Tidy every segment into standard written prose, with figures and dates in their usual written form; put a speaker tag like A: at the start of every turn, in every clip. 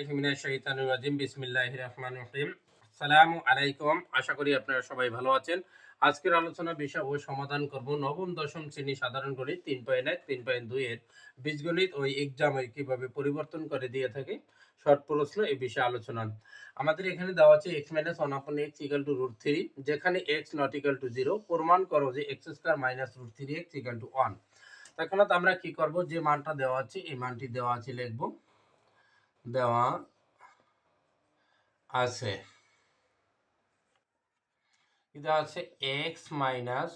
A: বিল্লাহি মিনাশ শাইতানির রাজিম বিসমিল্লাহির রহমানির রহিম। আসসালামু আলাইকুম। আশা করি আপনারা সবাই ভালো আছেন। আজকের আলোচনা বিষয় ও সমাধান করব নবম দশম শ্রেণী সাধারণ গণিত 3.1 3.2 এর বীজগণিত ও এক্সামে কিভাবে পরিবর্তন করে দিয়ে থাকে শর্ট প্রশ্ন এই বিষয়ে আলোচনা। আমাদের এখানে দেওয়া আছে x - 1/x = √3, যেখানে x not equal to 0 প্রমাণ করো যে x² - √3x = 1। এখন আমরা কি করব, যে মানটা দেওয়া আছে এই মানটি দেওয়া আছে লিখব, দেওয়া আছে এটা আছে x - 1/x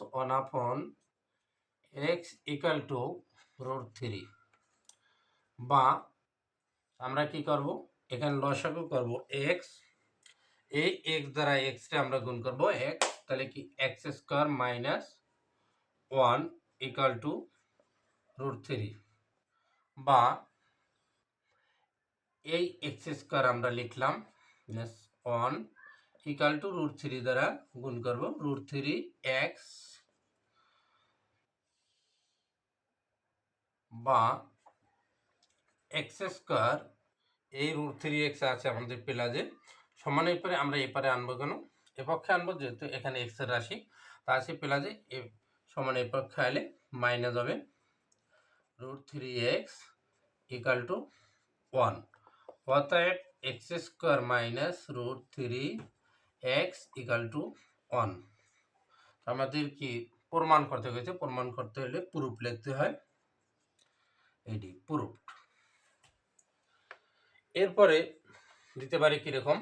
A: = √3, বা আমরা কি করব, এখানে লসাগু করব x, এই x দ্বারা x টা আমরা গুণ করব x, তাহলে কি x² - 1 = √3, বা এই x² আমরা লিখলাম 1 = √3 দ্বারা গুণ করব √3x, বা x² এই √3x আছে আমাদের প্লাসে সমান, এরপরে আমরা এপারে আনবো, কেন এপক্ষে আনবো যেহেতু এখানে x এর রাশি, তা আছে প্লাসে সমান এপক্ষে আলে মাইনাস হবে √3x = 1। অতএব x² - √3x = 1। আমাদের কি প্রমাণ করতে হয়েছে, প্রমাণ করতে হলে প্রুফ লিখতে হয়, এটি প্রুফ। এরপরে দিতে পারি কিরকম,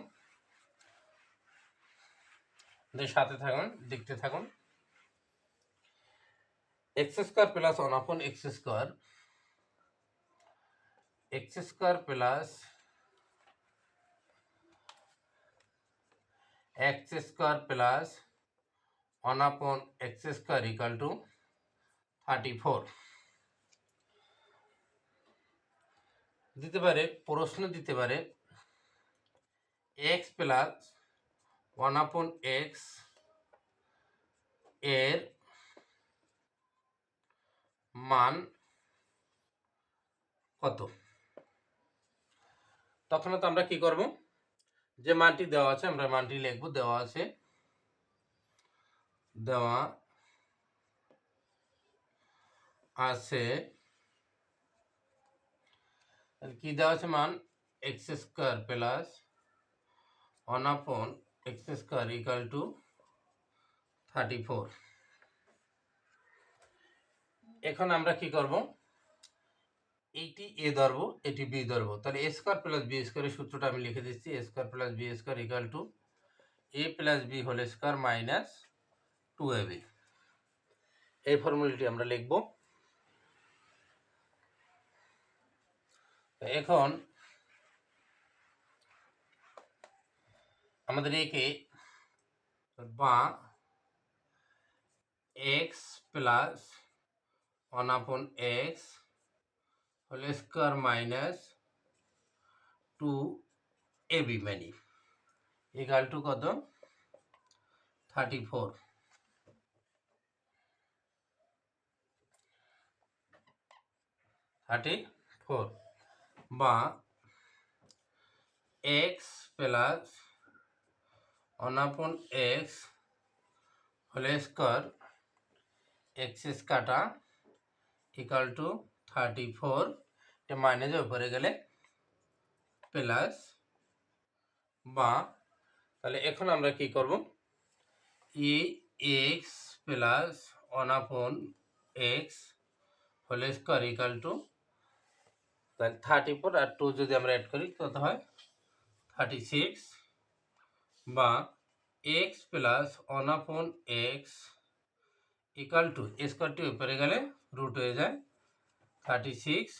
A: সাথে থাকুন, দেখতে থাকুন। x² + 1/x² + 1/x² = 34 দিতে পারে। প্রশ্ন দিতে পারে x + 1/x এর মান কত। তখন তো আমরা কি করব, যে মানটি দেওয়া আছে আমরা মানটি লিখব, দেওয়া আছে কি দেওয়া আছে মান x² + 1/x² = 34। এখন আমরা কি করব, এইটি a ধরবো, এটি b ধরবো, তাহলে a² + b² এর সূত্রটা আমি লিখে দিচ্ছি। a² + b² = a + b² - 2ab। এই ফর্মুলাটি আমরা লিখব। এখন আমাদের একে বা x + 1/x² - 2ab মানি = কত, 34। বা x + 1/x² x কাটা = 34, এটা মাইনাসের উপরে গেলে প্লাস, বা তাহলে এখন আমরা কি করব, x + 1/x² = 34 আর 2 যদি আমরা অ্যাড করি কত হয় 36, বা x + 1/x = উপরে গেলে রুট হয়ে যায় 36।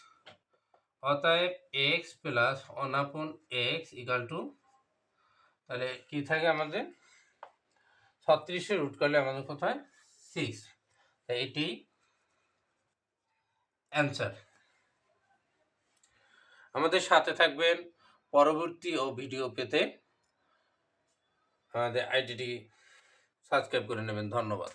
A: অতএব x + 1/x = তাহলে কি থাকে আমাদের 36 রুট করলে আমাদের কোথায় 6, তাই এটি অ্যান্সার। আমাদের সাথে থাকবেন পরবর্তী ও ভিডিও পেতে আমাদের আইডিটি সাবস্ক্রাইব করে নেবেন। ধন্যবাদ।